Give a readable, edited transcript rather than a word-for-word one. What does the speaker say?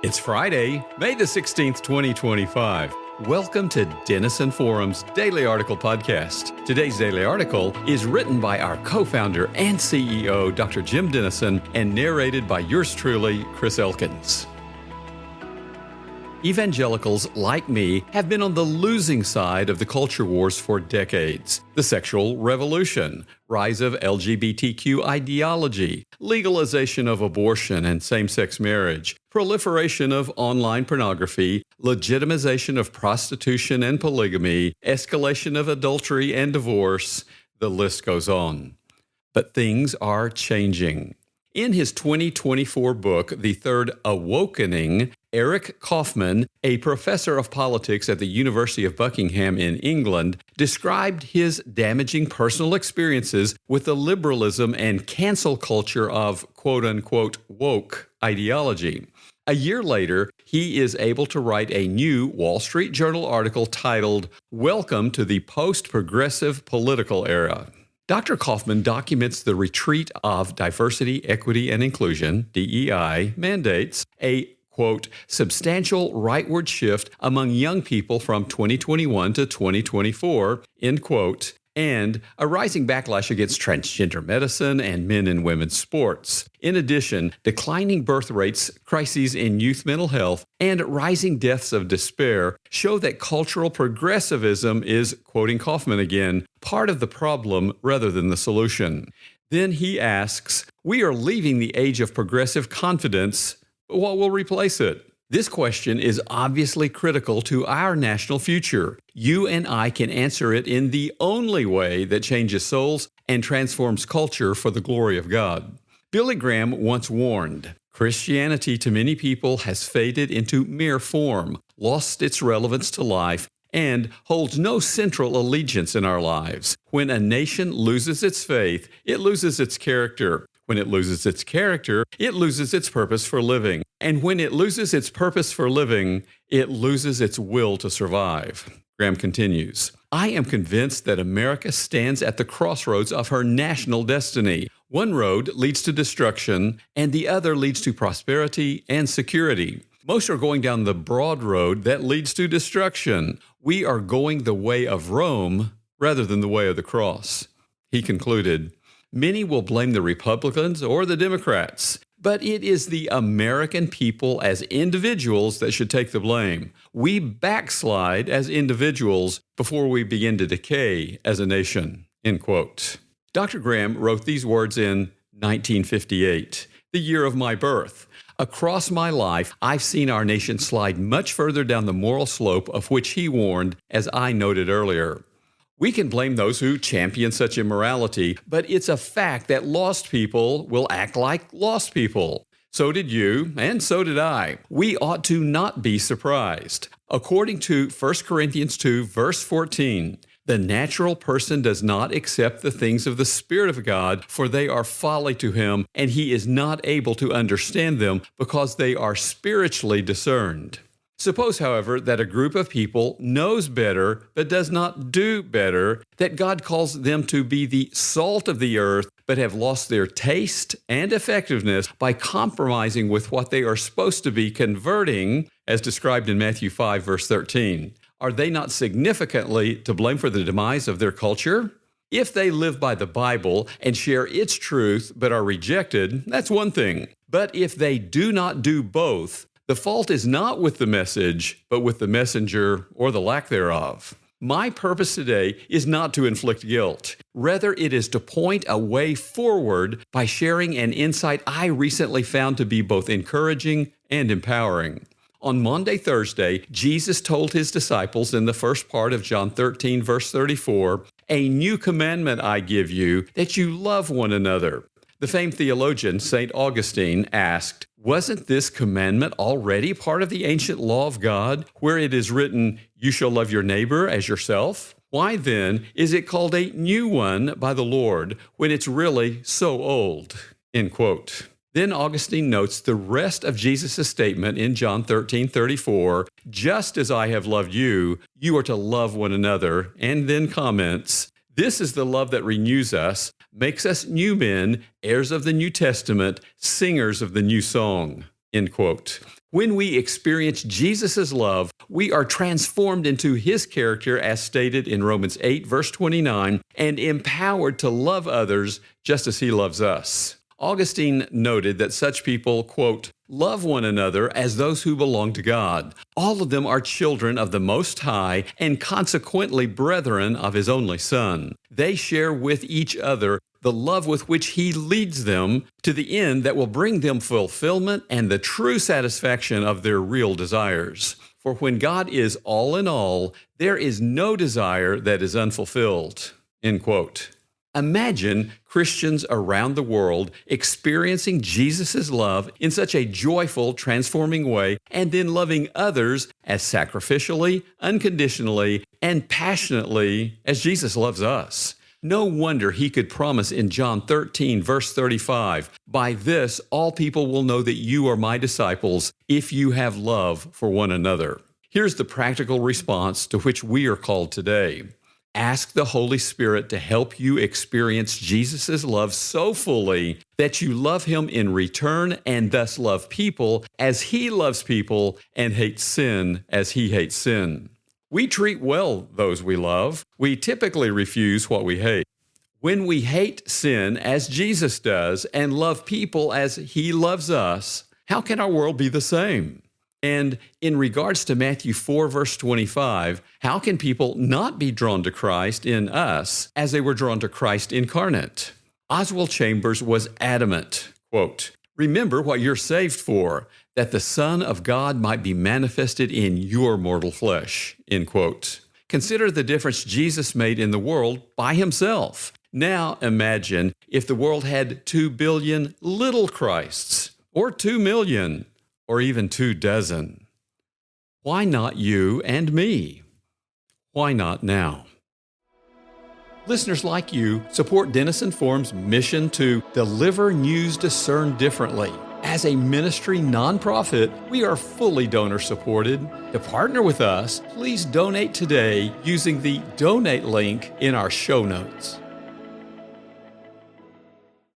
It's Friday, May the 16th, 2025. Welcome to Denison Forum's Daily Article Podcast. Today's daily article is written by our co-founder and CEO, Dr. Jim Denison, and narrated by yours truly, Chris Elkins. Evangelicals, like me, have been on the losing side of the culture wars for decades. The sexual revolution, rise of LGBTQ ideology, legalization of abortion and same-sex marriage, proliferation of online pornography, legitimization of prostitution and polygamy, escalation of adultery and divorce, the list goes on. But things are changing. In his 2024 book, The Third Awokening, Eric Kaufmann, a professor of politics at the University of Buckingham in England, described his damaging personal experiences with the liberalism and cancel culture of quote-unquote woke ideology. A year later, he is able to write a new Wall Street Journal article titled, "Welcome to the Post-Progressive Political Era." Dr. Kaufmann documents the retreat of diversity, equity, and inclusion, DEI, mandates, a quote, substantial rightward shift among young people from 2021 to 2024, end quote, and a rising backlash against transgender medicine and men and women's sports. In addition, declining birth rates, crises in youth mental health, and rising deaths of despair show that cultural progressivism is, quoting Kaufmann again, part of the problem rather than the solution. Then he asks, we are leaving the age of progressive confidence. What will replace it? This question is obviously critical to our national future. You and I can answer it in the only way that changes souls and transforms culture for the glory of God. Billy Graham once warned, Christianity to many people has faded into mere form, lost its relevance to life, and holds no central allegiance in our lives. When a nation loses its faith, it loses its character. When it loses its character, it loses its purpose for living. And when it loses its purpose for living, it loses its will to survive. Graham continues, I am convinced that America stands at the crossroads of her national destiny. One road leads to destruction, and the other leads to prosperity and security. Most are going down the broad road that leads to destruction. We are going the way of Rome rather than the way of the cross. He concluded, many will blame the Republicans or the Democrats, but it is the American people as individuals that should take the blame. We backslide as individuals before we begin to decay as a nation, end quote. Dr. Graham wrote these words in 1958, the year of my birth. Across my life, I've seen our nation slide much further down the moral slope of which he warned, as I noted earlier. We can blame those who champion such immorality, but it's a fact that lost people will act like lost people. So did you, and so did I. We ought to not be surprised. According to 1 Corinthians 2, verse 14, the natural person does not accept the things of the Spirit of God, for they are folly to him, and he is not able to understand them because they are spiritually discerned. Suppose, however, that a group of people knows better but does not do better, that God calls them to be the salt of the earth but have lost their taste and effectiveness by compromising with what they are supposed to be converting, as described in Matthew 5, verse 13. Are they not significantly to blame for the demise of their culture? If they live by the Bible and share its truth but are rejected, that's one thing. But if they do not do both, the fault is not with the message, but with the messenger or the lack thereof. My purpose today is not to inflict guilt. Rather, it is to point a way forward by sharing an insight I recently found to be both encouraging and empowering. On Maundy Thursday, Jesus told his disciples in the first part of John 13, verse 34, "A new commandment I give you, that you love one another." The famed theologian St. Augustine asked, wasn't this commandment already part of the ancient law of God, where it is written, you shall love your neighbor as yourself? Why then is it called a new one by the Lord when it's really so old? End quote. Then Augustine notes the rest of Jesus' statement in John 13:34, just as I have loved you, you are to love one another, and then comments, this is the love that renews us, makes us new men, heirs of the New Testament, singers of the new song. End quote. When we experience Jesus' love, we are transformed into his character as stated in Romans 8, verse 29, and empowered to love others just as he loves us. Augustine noted that such people, quote, love one another as those who belong to God. All of them are children of the Most High and consequently brethren of his only Son. They share with each other the love with which he leads them to the end that will bring them fulfillment and the true satisfaction of their real desires. For when God is all in all, there is no desire that is unfulfilled. End quote. Imagine Christians around the world experiencing Jesus' love in such a joyful, transforming way, and then loving others as sacrificially, unconditionally, and passionately as Jesus loves us. No wonder he could promise in John 13, verse 35, "By this all people will know that you are my disciples, if you have love for one another." Here's the practical response to which we are called today. Ask the Holy Spirit to help you experience Jesus' love so fully that you love him in return and thus love people as he loves people and hate sin as he hates sin. We treat well those we love. We typically refuse what we hate. When we hate sin as Jesus does and love people as he loves us, how can our world be the same? And in regards to Matthew 4, verse 25, how can people not be drawn to Christ in us as they were drawn to Christ incarnate? Oswald Chambers was adamant, quote, "Remember what you're saved for, that the Son of God might be manifested in your mortal flesh," end quote. Consider the difference Jesus made in the world by himself. Now imagine if the world had 2 billion little Christs, or 2 million, or even 24. Why not you and me? Why not now? Listeners like you support Denison Forum's mission to deliver news discerned differently. As a ministry nonprofit, we are fully donor supported. To partner with us, please donate today using the donate link in our show notes.